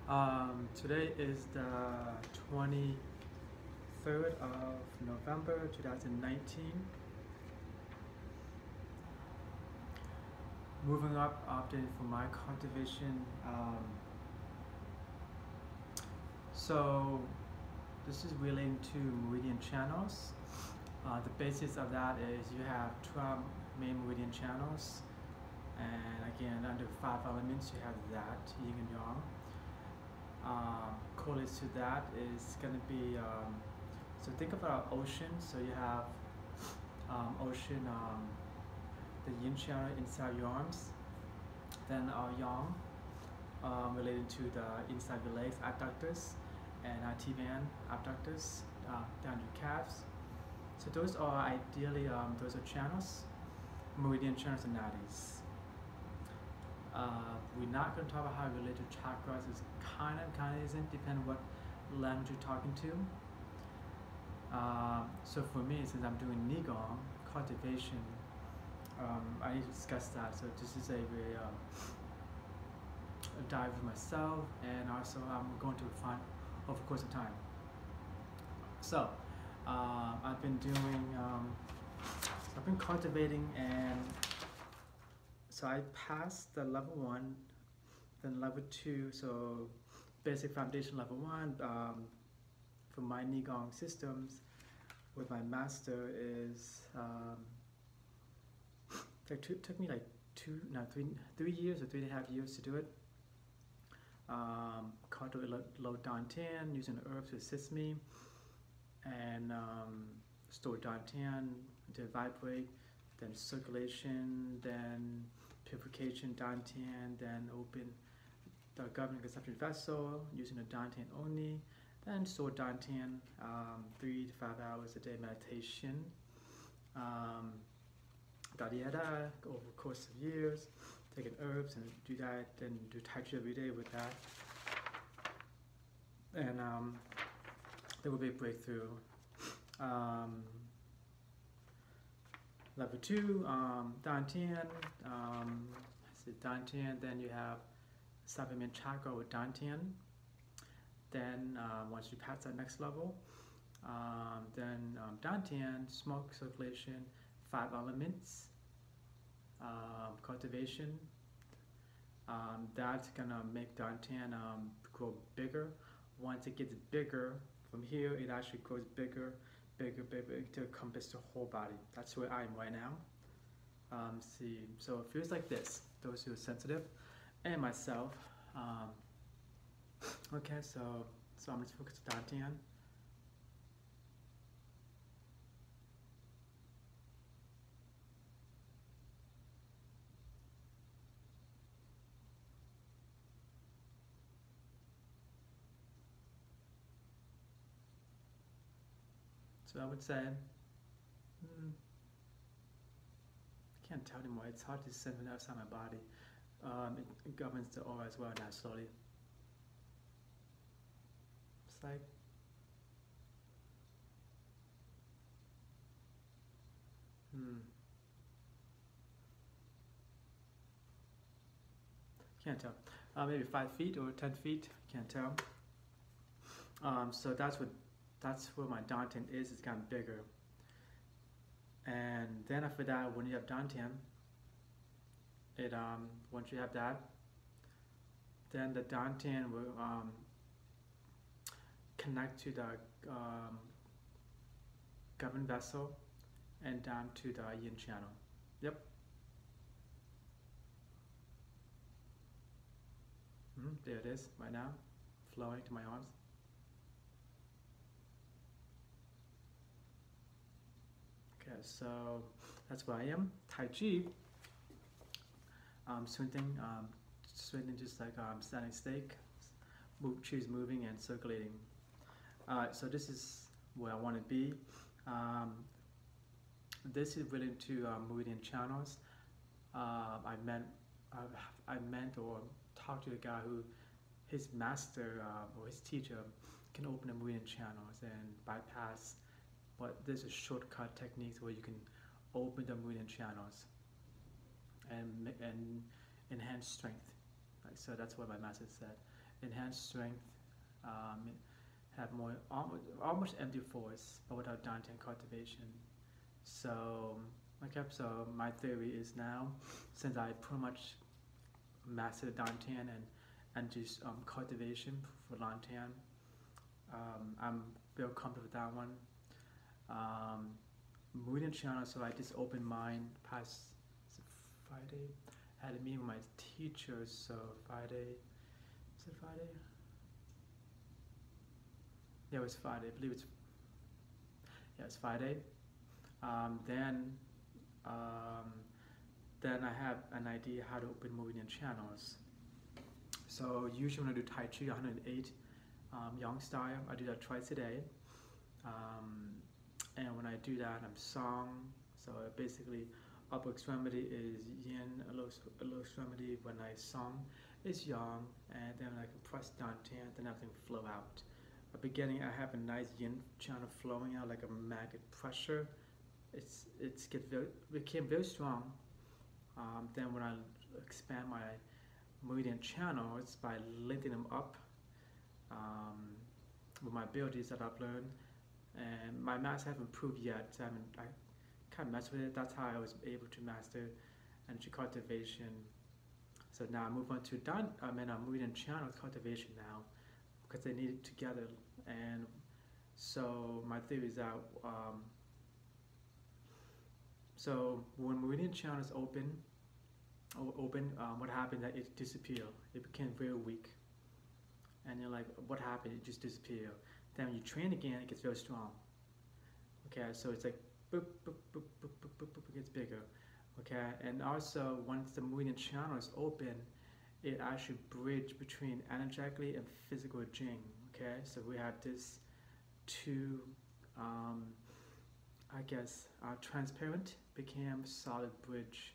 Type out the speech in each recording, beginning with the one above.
Today is the 23rd of November 2019. Moving up, update for my cultivation. So this is relating to Meridian Channels. The basis of that is you have 12 main Meridian Channels, and again under 5 elements you have that, yin and yang. Correlates to that is going to be, so think of our ocean. So you have ocean, the yin channel inside your arms, then our yang related to the inside your legs, abductors, and T-band abductors down your calves. So those are ideally, those are channels, meridian channels and nadis. We're not going to talk about how related to chakras. It's kind of isn't, depending what language you're talking to. So for me, since I'm doing NeiGong cultivation, I need to discuss that. So this is a very a dive with myself, and also I'm going to refine over the course of time. So I've been doing, I've been cultivating, and so I passed the level 1, then level 2, so basic foundation level 1 for my NeiGong systems with my master is, it took me like 3 years or 3.5 years to do it. Cultivate low dantian, using herbs to assist me, and store dantian to vibrate, then circulation, then purification dantian, then open the governing consumption vessel using the dantian only, then store dantian, 3 to 5 hours a day meditation, yada yada, over the course of years, taking herbs and do that, then do Tai Chi every day with that, and there will be a breakthrough. Level 2, dantian, dantian, then you have supplement chakra with dantian. Then once you pass that next level, then dantian, smoke, circulation, 5 elements, cultivation. That's gonna make dantian grow bigger. Once it gets bigger, from here it actually grows bigger to encompass the whole body. That's where I am right now. See, so it feels like this, those who are sensitive, and myself. Okay, so I'm just focused on dantian. So I would say, I can't tell anymore. It's hard to sense it outside my body. It governs the aura as well now slowly. It's like, can't tell. Maybe 5 feet or 10 feet. Can't tell. So that's where my dantian is. It's gotten bigger. And then after that, when you have dantian, it once you have that, then the dantian will connect to the governed vessel and down to the yin channel. Yep. There it is right now, flowing to my arms. Okay, so that's where I am. Tai Chi, swinging just like standing stake, cheese moving and circulating. So this is where I want to be. This is related to Meridian Channels. I meant or talked to a guy who, his master or his teacher can open the Meridian Channels and bypass. But there's a shortcut techniques where you can open the Meridian Channels and enhance strength. Right? So that's what my master said. enhance strength, have more almost empty force, but without dantian cultivation. So, okay, so my theory is now, since I pretty much mastered dantian and just cultivation for dantian, I'm real comfortable with that one. Meridian Channels, so I just opened mine past Friday. I had a meeting with my teachers, so Friday. Is it Friday? Yeah, it was Friday. I believe it's. Yeah, it's Friday. Then I have an idea how to open Meridian Channels. So usually when I do Tai Chi 108 Yang style, I do that twice a day. And when I do that, I'm song. So basically, upper extremity is yin, lower extremity when I song is yang, and then I can press dantian, then everything flow out. At the beginning, I have a nice yin channel flowing out like a magnet pressure. Became very strong. Then when I expand my meridian channels by lifting them up with my abilities that I've learned, and my master haven't improved yet. I can't mess with it. That's how I was able to master energy cultivation. So now I move on to meridian channel cultivation now, because they need it together. And so my theory is that so when meridian channels open, what happened? That it disappeared. It became very weak, and you're like, what happened? It just disappeared. Then when you train again, it gets very strong. Okay, so it's like boop, boop, boop, boop, boop, boop, boop, it gets bigger. Okay, and also once the meridian channel is open, it actually bridge between energetically and physical jing. Okay, so we have this two, I guess, transparent became solid bridge,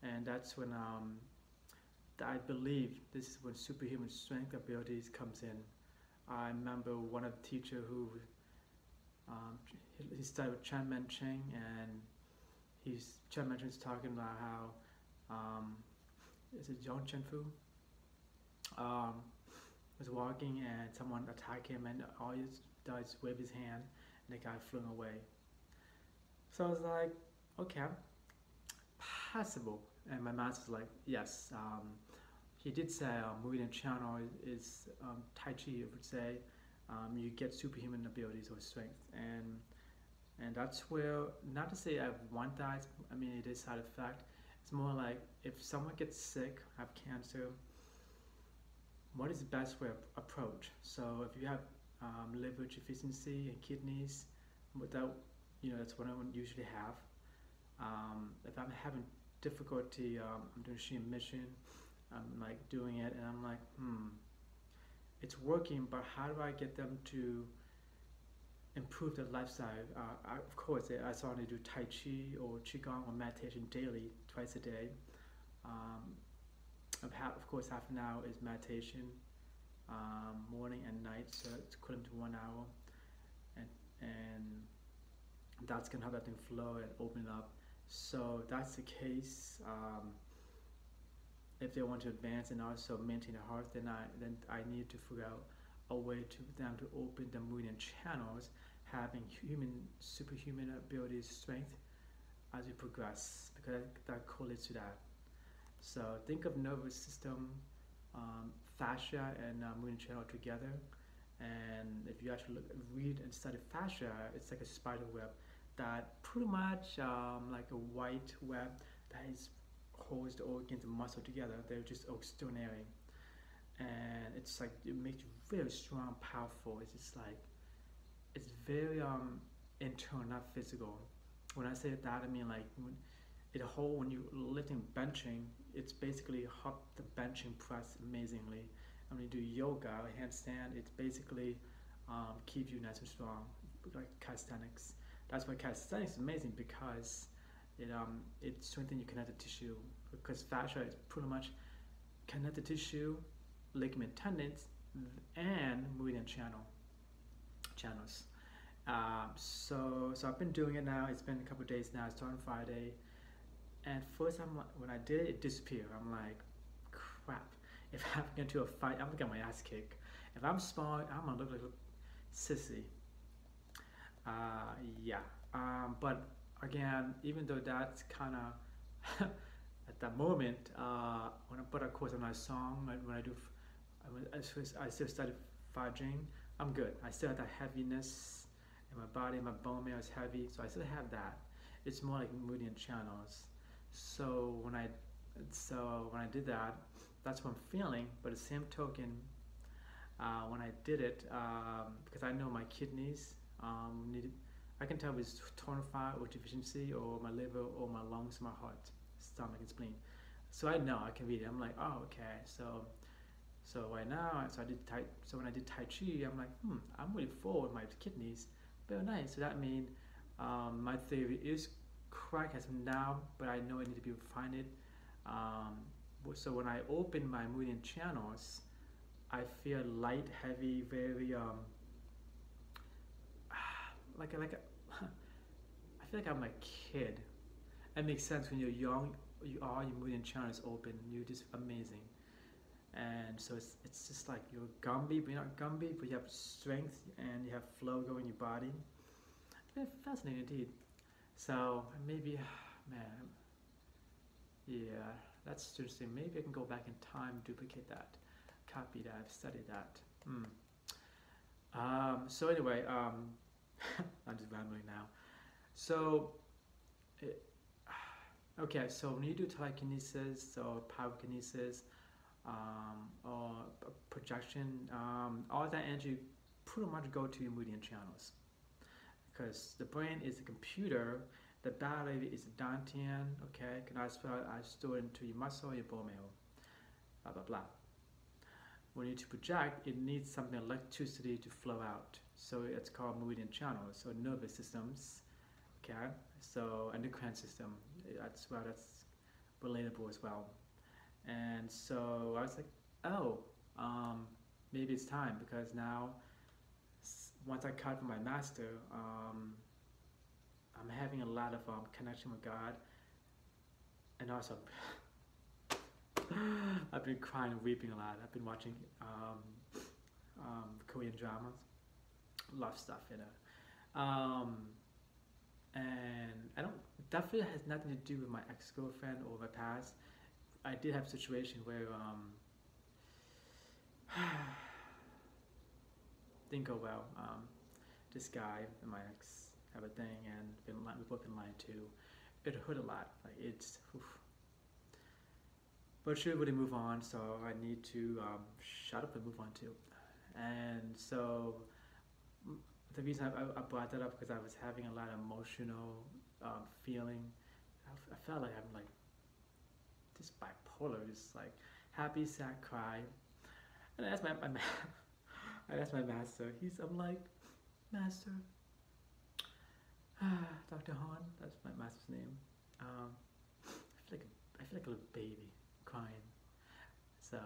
and that's when I believe this is when superhuman strength abilities comes in. I remember one of the teacher who he studied with Chen Mencheng, and Chen Mencheng's talking about how is it Zhong Chenfu was walking and someone attacked him, and all he does is wave his hand and the guy flew away. So I was like, okay, possible. And my master's like, yes. He did say Meridian Channel is Tai Chi, I would say. You get superhuman abilities or strength, and that's where, not to say I want that. I mean, it is side effect. It's more like if someone gets sick, have cancer, what is the best way of approach? So if you have liver deficiency and kidneys, without, that's what I would usually have. If I'm having difficulty, I'm doing Shin mission, I'm like doing it, and I'm like, it's working, but how do I get them to improve their lifestyle? Of course, I saw them do Tai Chi or Qigong or meditation daily, twice a day. Of course, half an hour is meditation, morning and night, so it's equivalent to 1 hour, and that's gonna help that thing flow and open up. So that's the case. If they want to advance and also maintain their heart, then I need to figure out a way to them to open the meridian channels, having superhuman abilities, strength as we progress, because that correlates to that. So think of nervous system, fascia, and meridian channel together. And if you actually read and study fascia, it's like a spider web that pretty much like a white web that holds the organs and muscle together. They're just externary, and it's like it makes you very strong, powerful. It's just like it's very internal, not physical. When I say that, I mean like when you lifting benching, it's basically help the benching press amazingly. And when you do yoga or handstand, it's basically keep you nice and strong, like calisthenics. That's why calisthenics is amazing, because it strengthens your connective tissue, because fascia is pretty much connective tissue, ligament, tendons, and meridian channels. So I've been doing it now. It's been a couple of days now. I started on Friday, and first when I did it, it disappeared. I'm like, crap. If I'm get into a fight, I'm gonna get my ass kicked. If I'm small, I'm gonna look like a sissy. Yeah. But again, even though that's kind of at that moment, when I put of course on my song, when I do, I still started fudging. I'm good. I still have that heaviness in my body, my bone marrow is heavy, so I still have that. It's more like Meridian Channels. So when I did that, that's what I'm feeling. But the same token, when I did it, because I know my kidneys needed, I can tell if it's tonified or deficiency, or my liver, or my lungs, my heart, stomach, and spleen. So I know I can read it. I'm like, oh, okay. So right now, so when I did Tai Chi, I'm like, I'm really full with my kidneys. Very nice. So that means my theory is correct as of now, but I know I need to be refined. So when I open my Meridian Channels, I feel light, heavy, very like a, I feel like I'm a kid. It makes sense when you're young. Your Meridian Channel is open. You're just amazing. And so it's just like you're Gumby, but you're not Gumby, but you have strength and you have flow going in your body. It's fascinating indeed. So maybe, man, yeah, that's interesting. Maybe I can go back in time, duplicate that, copy that, study that. So anyway, I'm just rambling now. So, okay, so when you do telekinesis or pyrokinesis, or projection, all that energy pretty much go to your Meridian Channels, because the brain is a computer, the battery is a dantian, okay, and I store it into your muscle, your bone marrow, blah blah blah. When you to project, it needs some electricity to flow out, so it's called Meridian Channels, so nervous systems, okay, so endocrine system, that's relatable as well. And so I was like, oh, maybe it's time, because now once I cut my master, I'm having a lot of connection with God, and also I've been crying and weeping a lot. I've been watching Korean dramas, love stuff, you know. And I don't, definitely has nothing to do with my ex-girlfriend or my past. I did have a situation where didn't go well. This guy and my ex have a thing, and we both been lied to. It hurt a lot. Like it's, oof. But should really move on. So I need to shut up and move on too. And so the reason I brought that up, because I was having a lot of emotional feeling. I felt like I'm like this bipolar, just like happy, sad, cry. And I asked I asked my master. I'm like, Master, Dr. Han. That's my master's name. I feel like a little baby crying. So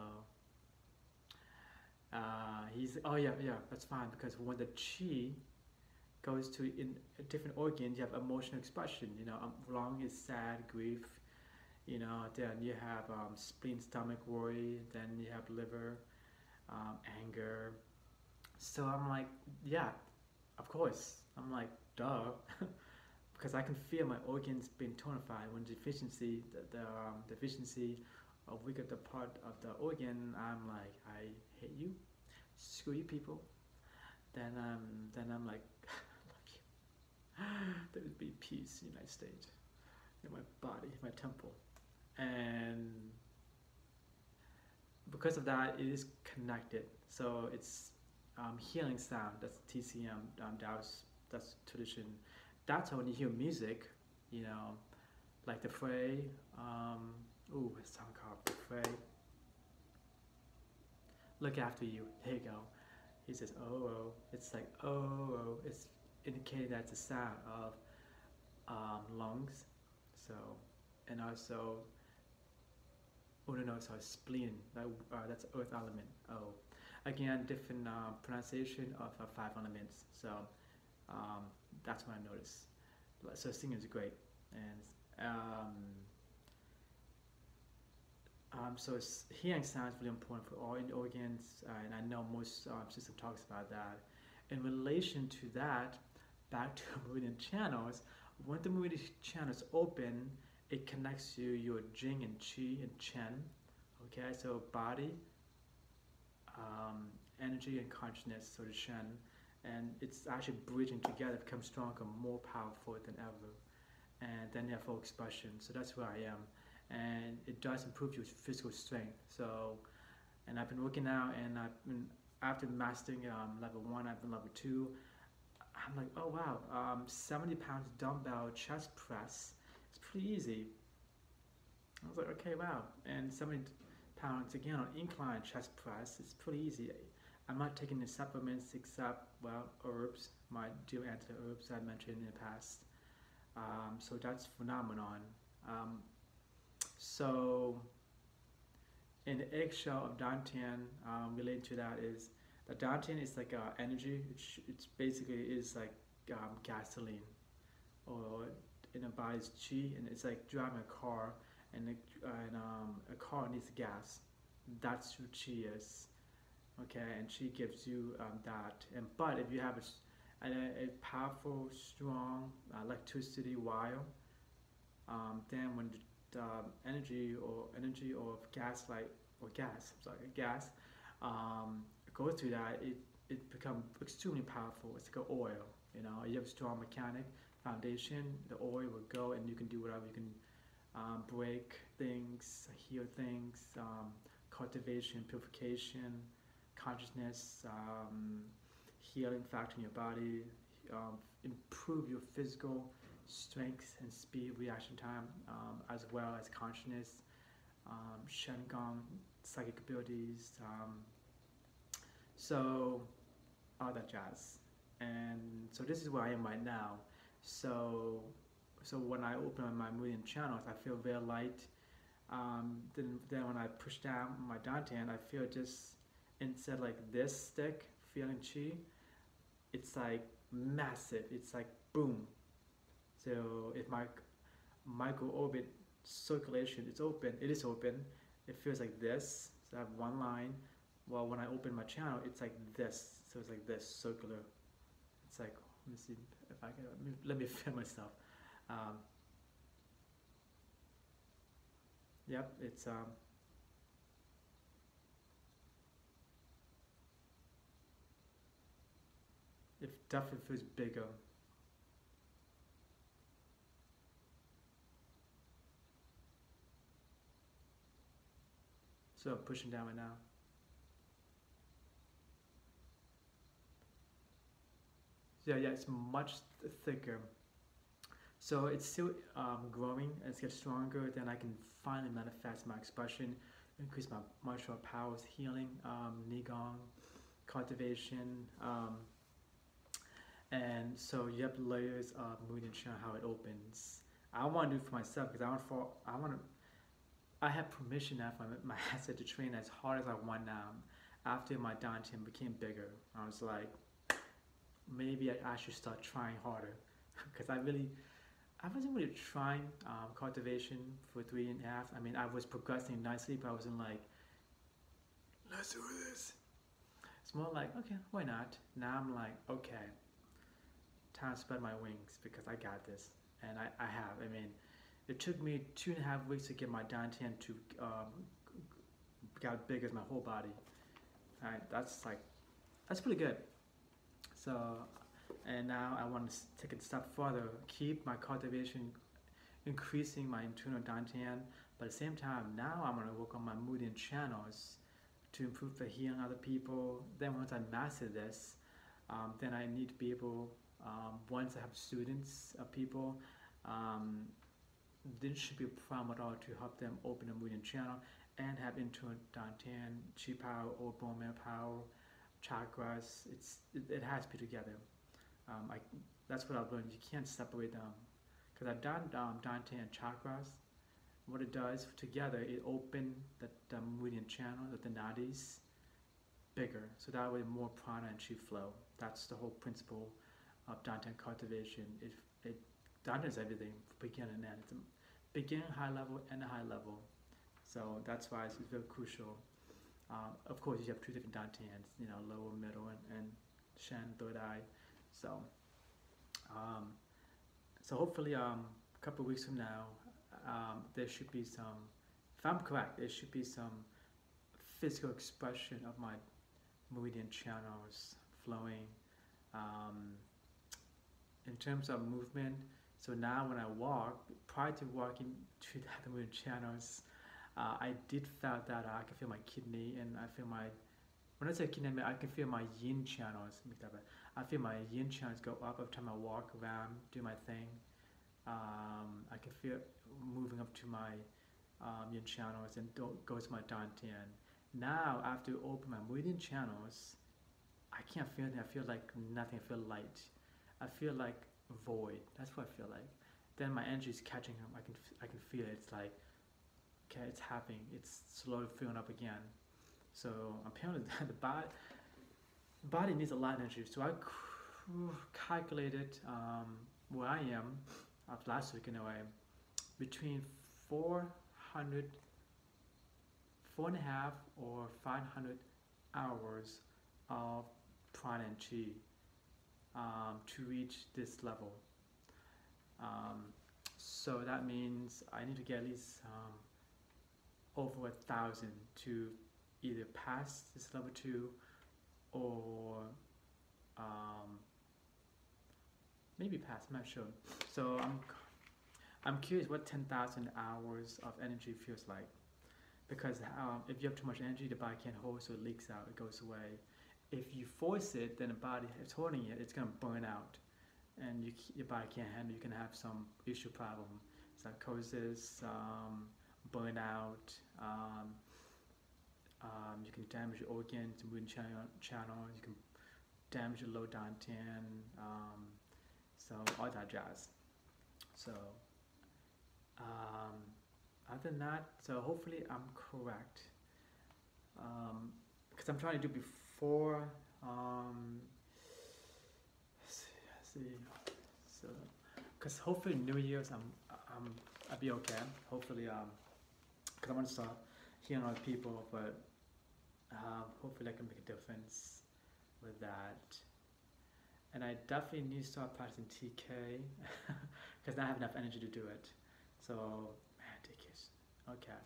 he's, oh yeah, that's fine, because when the chi goes to in a different organ, you have emotional expression. You know, lung is sad, grief. You know, then you have spleen, stomach, worry. Then you have liver, anger. So I'm like, yeah, of course. I'm like, duh, because I can feel my organs being tonified when deficiency, the deficiency of weaker the part of the organ. I'm like, I hate you, screw you people. Then I'm like, there would be peace in the United States, in my body, my temple. And because of that, it is connected. So it's healing sound. That's TCM. That's tradition. That's how when you hear music, you know, like the fray. Ooh, a song called the fray. Look after you. There you go. He says, oh, oh. It's like, oh, oh. It's indicating that it's a sound of lungs. So, and also, oh no, sorry, spleen. That's earth element. Oh, again, different pronunciation of 5 elements. So that's what I noticed. So singing is great, and So hearing sound is really important for all organs, and I know most system talks about that. In relation to that, back to Meridian Channels, when the Meridian Channels open, it connects to your Jing and Qi and Chen. Okay, so body, energy, and consciousness, so the Shen, and it's actually bridging together, becomes stronger, more powerful than ever. And then you have full expression. So that's where I am, and it does improve your physical strength. So, and I've been working out, and after mastering level 1, I've been level 2. I'm like, oh wow, 70 pounds dumbbell chest press. It's pretty easy. I was like, okay, wow. And 70 pounds again on incline chest press. It's pretty easy. I'm not taking the supplements except, well, herbs, my dear anti-herbs I mentioned in the past. So that's phenomenon. So in the eggshell of dantian, related to that is the dantian is like energy. It's basically is like gasoline, or in a body's chi, and it's like driving a car, and a car needs gas. That's what chi is. Okay, and chi gives you that. And but if you have a powerful, strong electricity wire, then when the energy or gas goes through that, it becomes extremely powerful. It's like an oil. You know, you have a strong mechanic foundation, the oil will go, and you can do whatever. You can break things, heal things, cultivation, purification, consciousness, healing factor in your body, improve your physical strength and speed, reaction time, as well as consciousness, NeiGong, psychic abilities, so all that jazz. And so this is where I am right now. So when I open my Meridian channels, I feel very light. Then when I push down my dantian, I feel just, instead like this stick feeling chi, it's like massive. It's like boom. So if my micro orbit circulation is open, it is open. It feels like this. So I have one line. Well, when I open my channel, it's like this. So it's like this circular. It's like, let me see if I can. Let me film myself. Yep, it's it definitely feels bigger. So I'm pushing down right now. Yeah, it's much thicker. So it's still growing, as it gets stronger, then I can finally manifest my expression, increase my martial powers, healing, NeiGong, cultivation, and so you have layers of Meridian Channel, how it opens. I want to do it for myself because I have permission now for my asset to train as hard as I want now. After my dantian became bigger, I was like, maybe I should start trying harder because I wasn't really trying cultivation for 3.5. I mean, I was progressing nicely, but I wasn't like, let's do this. It's more like, okay, why not? Now I'm like, okay, time to spread my wings because I got this, and I have. I mean, it took me 2.5 weeks to get my dantian to got big as my whole body. All right, that's pretty good. So, and now I want to take it a step further, keep my cultivation, increasing my internal dantian, but at the same time, now I'm going to work on my Meridian channels to improve the healing other people. Then once I master this, then I need to be able, once I have students of people, there should be a problem at all to help them open a Meridian channel and have internal dantian, chi power, or bone marrow power, chakras. It has to be together. That's what I've learned. You can't separate them because I've done dantian and chakras. What it does together, it opens the Meridian channel, the nadis, bigger, so that way more prana and chi flow. That's the whole principle of dantian cultivation. Dantian is everything, beginning and end. It's a beginning, high level, and a high level. So that's why it's very crucial. Of course, you have two different dantians, lower, middle, and Shen, third eye. So, um, so hopefully, a couple of weeks from now, there should be some. If I'm correct, there should be some physical expression of my meridian channels flowing. Um, in terms of movement, so now when I walk, prior to walking to the meridian channels, I did felt that I can feel my kidney and I feel my, when I say kidney, I can feel my yin channels. I feel my yin channels go up every time I walk around, do my thing. I can feel moving up to my yin channels and go to my dantian. Now, after I open my meridian channels, I can't feel anything. I feel like nothing. I feel light. I feel like void. That's what I feel like. Then my energy is catching up. I can feel it. It's like, okay, it's happening. It's slowly filling up again. So apparently the body needs a lot of energy. So I calculated where I am last week in a way, between 400, 4.5 or 500 hours of prana and chi to reach this level. So that means I need to get at least over 1,000 to either pass this level 2 or maybe pass, I'm not sure. So I'm curious what 10,000 hours of energy feels like, because if you have too much energy, the body can't hold, so it leaks out, it goes away. If you force it, then the body is holding it, it's going to burn out, and your body can't handle it. You can have some issue problem, psychosis, burnout. You can damage your organs, meridian channel. You can damage your low dantian. So all that jazz. So other than that, so hopefully I'm correct. Because I'm trying to do before. Let's see. So, because hopefully New Year's I'll be okay. Hopefully, because I want to start hearing other people, but hopefully I can make a difference with that. And I definitely need to start practicing TK because I have enough energy to do it. So, man, TK's okay.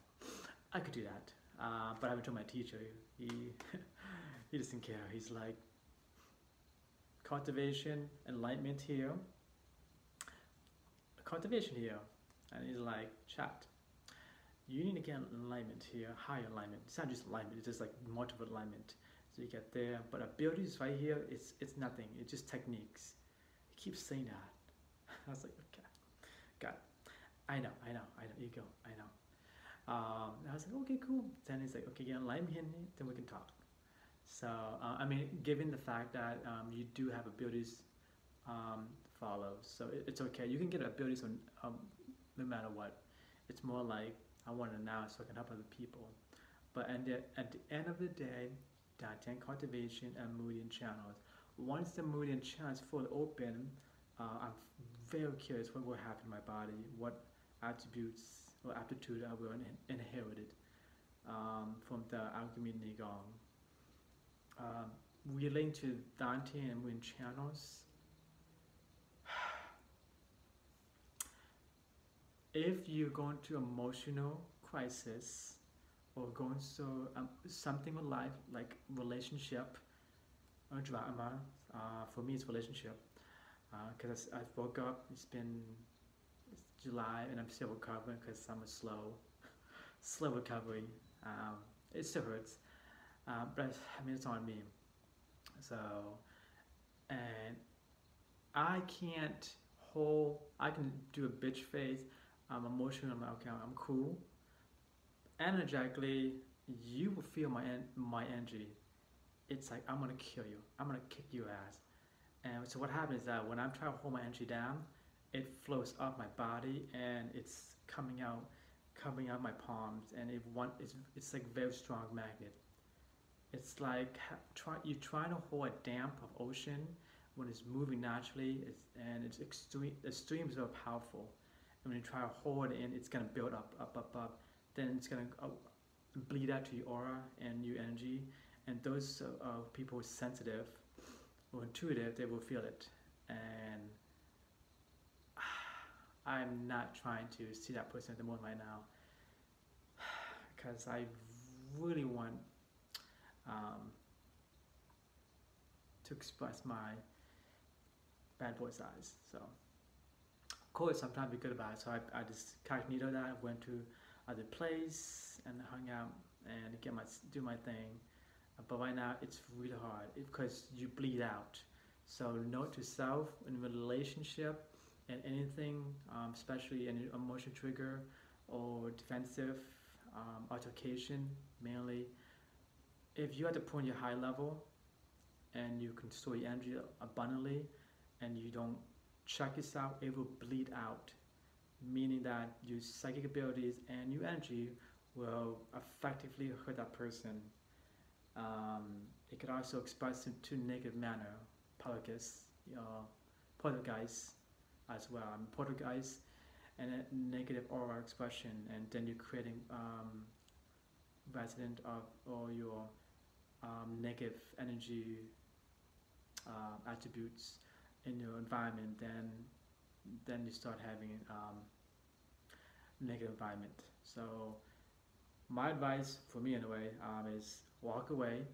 I could do that, but I haven't told my teacher. He doesn't care. He's like, cultivation, enlightenment here, cultivation here, and he's like, chat. You need to get enlightenment here, higher alignment. It's not just alignment, it's just like multiple alignment. So you get there, but abilities right here, it's nothing. It's just techniques. He keeps saying that. I was like, okay, got it. I know, ego, I know. I was like, okay, cool. Then he's like, okay, get enlightenment here, then we can talk. So, I mean, given the fact that you do have abilities follow, so it's okay. You can get abilities on no matter what. It's more like, I want it now so I can help other people. But at the end of the day, dantian cultivation and meridian channels. Once the meridian channels fully open, I'm very curious what will happen in my body, what attributes or aptitude I will inherited from the alchemy NeiGong. Relating to dantian and meridian channels, if you're going through emotional crisis or going through something with life, like relationship or drama, for me it's relationship, because I woke up, it's July and I'm still recovering because I'm a slow recovery. It still hurts, but I mean it's on me. So, and I can do a bitch face. I'm emotional, I'm like, okay, I'm cool. Energetically, you will feel my energy. It's like, I'm gonna kill you. I'm gonna kick your ass. And so what happens is that when I'm trying to hold my energy down, it flows up my body and it's coming out my palms, and it's like very strong magnet. It's like you're trying to hold a dam of ocean when it's moving naturally, and it's extreme. The streams are powerful. And when you try to hold it in, it's gonna build up. then it's gonna bleed out to your aura and your energy. And those people who are sensitive or intuitive, they will feel it. And I'm not trying to see that person at the moment right now, because I really want to express my bad boy sides. So, of course, sometimes be good about it. So I just cognito that. I went to other place and hung out and do my thing. But right now, it's really hard because you bleed out. So note to self in a relationship and anything, especially any emotion trigger or defensive altercation, mainly. If you're at the point you're high level and you can store your energy abundantly and you don't check yourself, it will bleed out, meaning that your psychic abilities and your energy will effectively hurt that person. It could also express into negative manner, poltergeist as well. Poltergeist and a negative aura expression, and then you're creating resident of all your negative energy attributes in your environment. Then you start having negative environment. So my advice for me anyway is walk away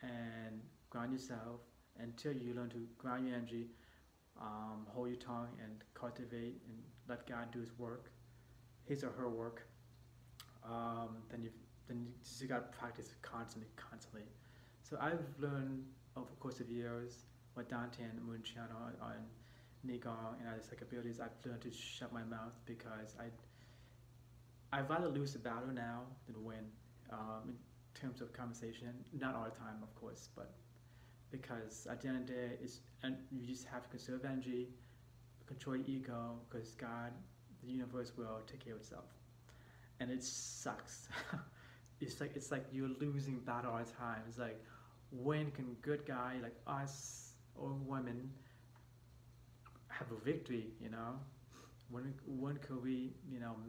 and ground yourself until you learn to ground your energy, hold your tongue and cultivate and let God do his work, his or her work. Then you just gotta practice constantly. So I've learned over the course of years with dantian, Meridian Channel, and NeiGong and other psychic abilities. I've learned to shut my mouth because I'd rather lose the battle now than win, in terms of conversation. Not all the time, of course, but because at the end of the day, you just have to conserve energy, control your ego, because God, the universe will take care of itself. And it sucks. it's like you're losing battle all the time. It's like, when can good guy like us or women have a victory, you know? When could we,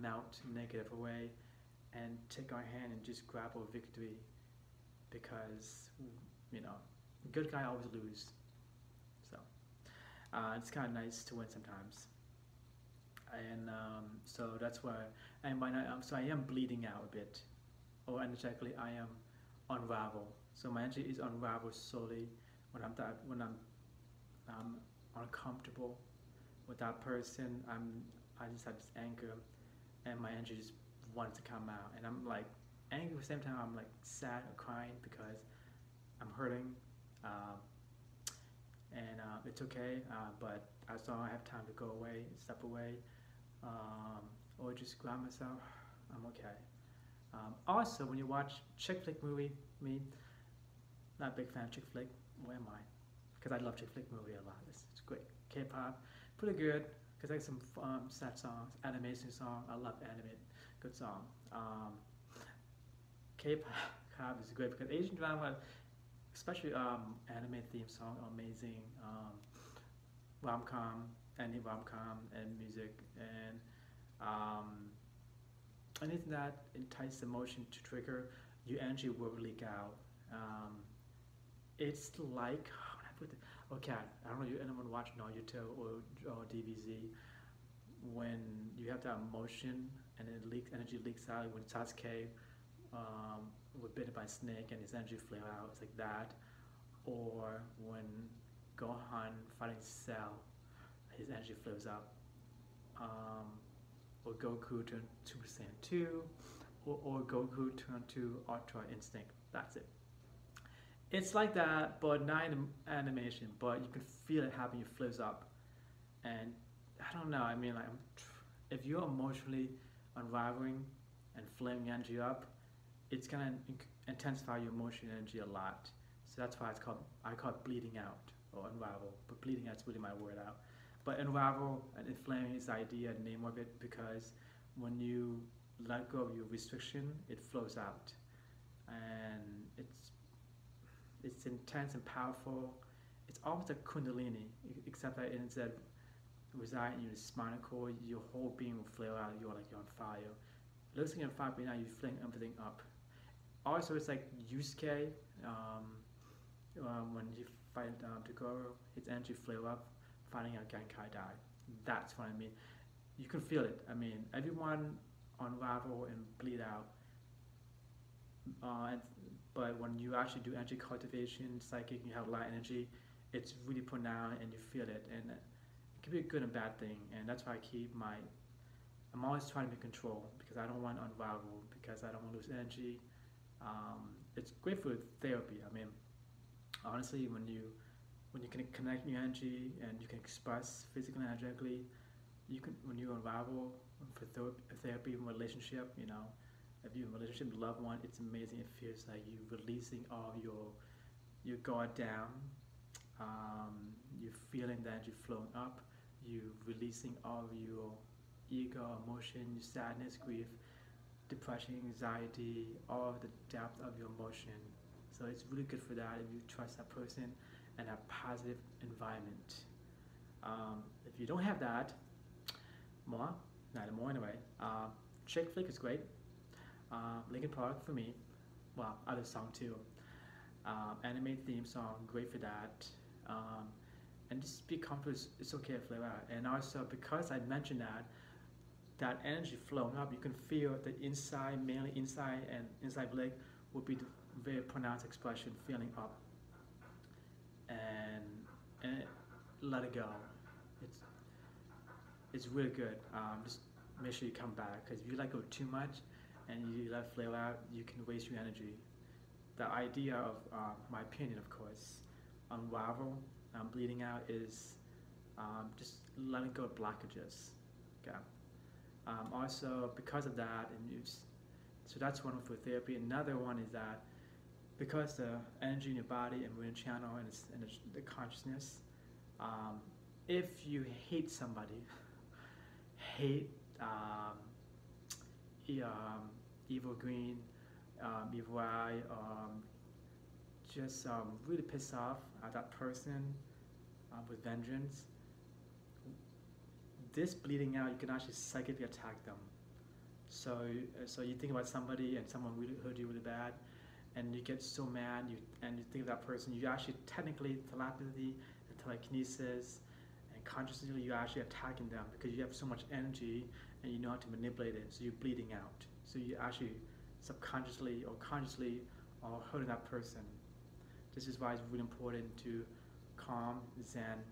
melt negative away and take our hand and just grab a victory? Because, good guy always lose. So, it's kind of nice to win sometimes. And so that's why, so I am bleeding out a bit, or energetically I am unravel. So my energy is unraveled slowly when I'm uncomfortable with that person. I just have this anger, and my energy just wants to come out, and I'm like angry at the same time. I'm like sad or crying because I'm hurting, and it's okay. But as long as I have time to go away, step away, or just ground myself, I'm okay. Also, when you watch chick flick movie, not a big fan of chick flick. Where am I? Because I love chick flick movie a lot. It's great. K-pop, pretty good. Because I have some sad songs, animation song. I love animate, good song. K-pop is great because Asian drama, especially anime theme song, amazing. Rom-com, any rom-com and music, and anything that entices emotion to trigger, your energy will leak out. It's like, how would I put it? Okay, I don't know if anyone watch Naruto or DBZ. When you have that emotion and energy leaks out, when Sasuke was bitten by a snake and his energy flew out, it's like that. Or when Gohan fighting Cell, his energy flows up. Or Goku turned Super Saiyan 2, or Goku turned to Ultra Instinct. That's it. It's like that, but not in animation, but you can feel it happening. It flows up. And I don't know, if you're emotionally unraveling and flaming energy up, it's gonna intensify your emotional energy a lot. So that's why I call it bleeding out or unravel. But bleeding out's really my word out. But unravel and inflaming is the idea, the name of it, because when you let go of your restriction, it flows out, and it's intense and powerful. It's almost like Kundalini, except that instead reside in your spinal cord, your whole being will flare out. You're on fire, looks like you're fire breathing out, you're filling everything up. Also, it's like Yusuke, when you fight Togoro, his energy flare up, finding out Genkai die. That's what I mean. You can feel it. I mean, everyone unravel and bleed out. And, but when you actually do energy cultivation, psychic, you have a lot of energy, it's really pronounced and you feel it. And it can be a good and bad thing. And that's why I'm always trying to be in control because I don't want to unravel, because I don't want to lose energy. It's great for therapy. I mean, honestly, when you can connect your energy and you can express physically and energetically, you can, when you unravel for therapy and relationship, you know, if you're in a relationship with a loved one, it's amazing. It feels like you're releasing all your guard down. You're feeling the energy flowing up. You're releasing all of your ego, emotion, sadness, grief, depression, anxiety, all of the depth of your emotion. So it's really good for that if you trust that person and a positive environment. If you don't have that, not anymore anyway. Chick flick is great. Linkin Park for me. Well, other song too. Anime theme song, great for that. And just be comfortable. It's okay to flare out. And also because I mentioned that energy flowing up, you can feel the inside, mainly inside and inside leg will be the very pronounced expression, feeling up, and let it go. It's really good. Just make sure you come back, because if you let go too much and you let it flare out, you can waste your energy. The idea of, my opinion, of course, unravel, bleeding out is just letting go of blockages. Okay. Also, because of that, so that's one for therapy. Another one is that because the energy in your body and Meridian Channel and the consciousness, if you hate somebody, hate evil green, evil eye, just really pissed off at that person with vengeance, this bleeding out, you can actually psychically attack them. So you think about somebody and someone really hurt you really bad, and you get so mad, and you think of that person, you actually technically telepathy and telekinesis and consciously you're actually attacking them because you have so much energy and you know how to manipulate it, so you're bleeding out. So you actually subconsciously or consciously are hurting that person. This is why it's really important to calm, zen,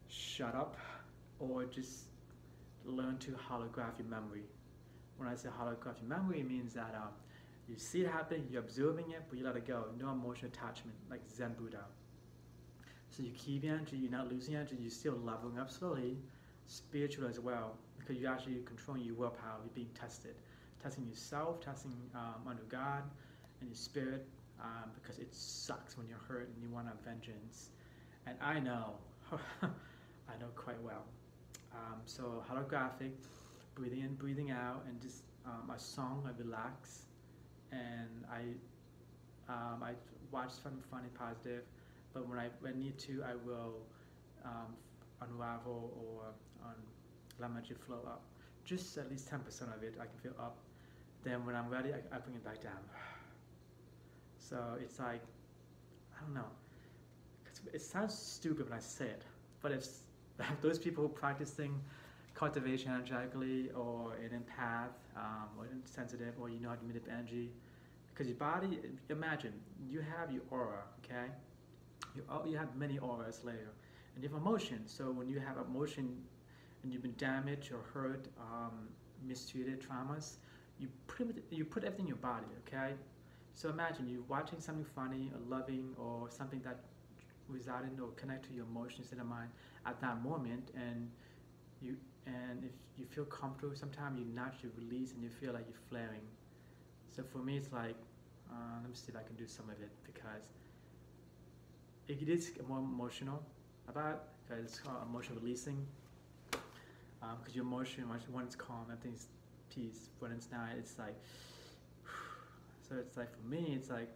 shut up, or just learn to holograph your memory. When I say holograph your memory, it means that you see it happening, you're observing it, but you let it go. No emotional attachment, like Zen Buddha. So you keep energy, you're not losing energy, you're still leveling up slowly, spiritual as well, because you're actually controlling your willpower, you're being tested. Testing yourself, testing under God and your spirit, because it sucks when you're hurt and you want a vengeance. And I know, I know quite well. So holographic, breathing in, breathing out, and just a song, I relax, and I watch something funny, positive, but when I need to, I will unravel or let my energy flow up. Just at least 10% of it, I can feel up. Then when I'm ready, I bring it back down. So it's like, I don't know, it sounds stupid when I say it, but if those people practicing cultivation energetically, or an empath, or insensitive, or you know how to manipulate energy, because your body, imagine, you have your aura, okay? You have many auras later, and you have emotion. So when you have emotion and you've been damaged or hurt, mistreated, traumas, you put everything in your body, okay? So imagine you're watching something funny or loving or something that resided or connect to your emotions in the mind at that moment, and if you feel comfortable, sometimes you naturally release and you feel like you're flaring. So for me, it's like, let me see if I can do some of it, because it is more emotional about, because it's called emotional releasing. Because your emotion, when it's calm, everything's peace. When it's not, it's like, so it's like, for me, it's like,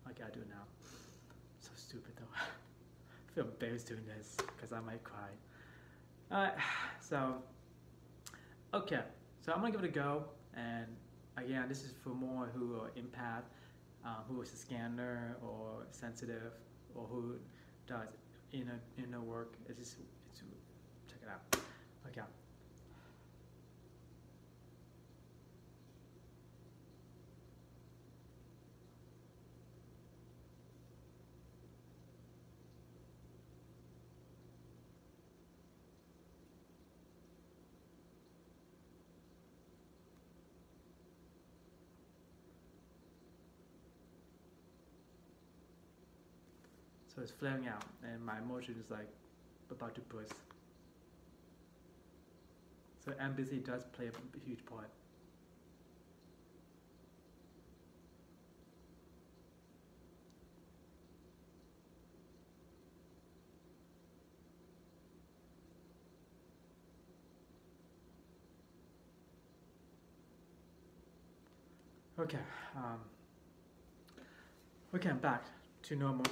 I gotta do it now. So stupid though. I feel embarrassed doing this because I might cry. So, Okay, so I'm gonna give it a go, and again, this is for more who are empath, who is a scanner or sensitive, or who does inner work. It's check it out. Okay. So it's flaring out, and my emotion is like about to burst. So empathy does play a huge part. Okay, um, okay, I'm back to normal.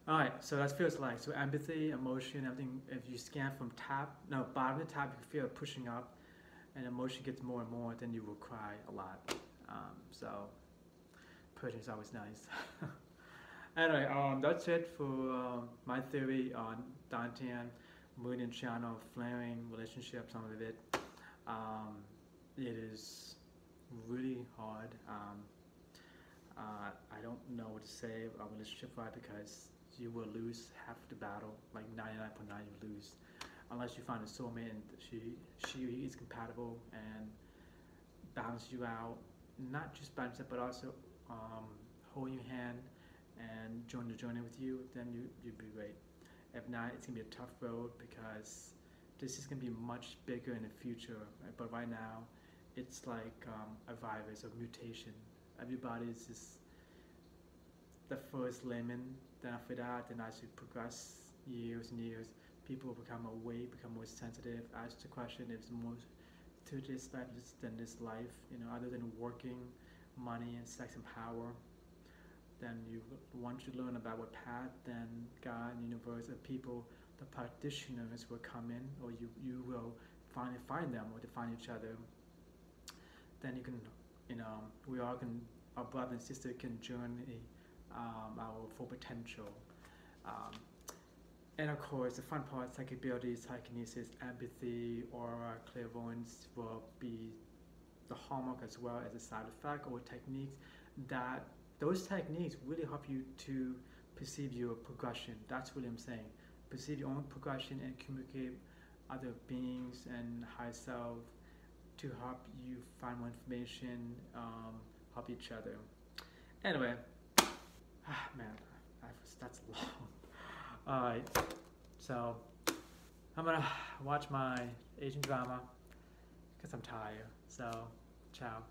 All right, so that feels like so empathy, emotion, everything. If you scan from bottom of the tab, you feel it pushing up, and emotion gets more and more. Then you will cry a lot. So purging is always nice. Anyway, that's it for my theory on dantian, Meridian Channel, flaring relationship. Some of it. It is really hard. I don't know what to say about relationship vibe because you will lose half the battle, like 99.9 you lose, unless you find a soulmate and she is compatible and balance you out, not just balance it, but also hold your hand and join the journey with you. Then you'd be great. If not, it's gonna be a tough road because this is gonna be much bigger in the future. Right? But right now, it's like a virus of mutation. Everybody's just the first layman. Then after that, then as you progress years and years, people will become awake, become more sensitive. Ask the question: if it's more to this life than this life, other than working, money, and sex and power. Then you want to learn about what path, then God, universe, and people, the practitioners will come in, or you will finally find them, or to find each other. Then you can, we all can, our brother and sister can journey our full potential. Um, and of course, the fun part, psychic abilities, psychokinesis, empathy, aura, clairvoyance will be the hallmark as well as a side effect or techniques that those techniques really help you to perceive your progression. That's what I'm saying. Perceive your own progression and communicate other beings and higher self to help you find more information, help each other. Anyway, man, that's long. Alright, so I'm gonna watch my Asian drama because I'm tired. So, ciao.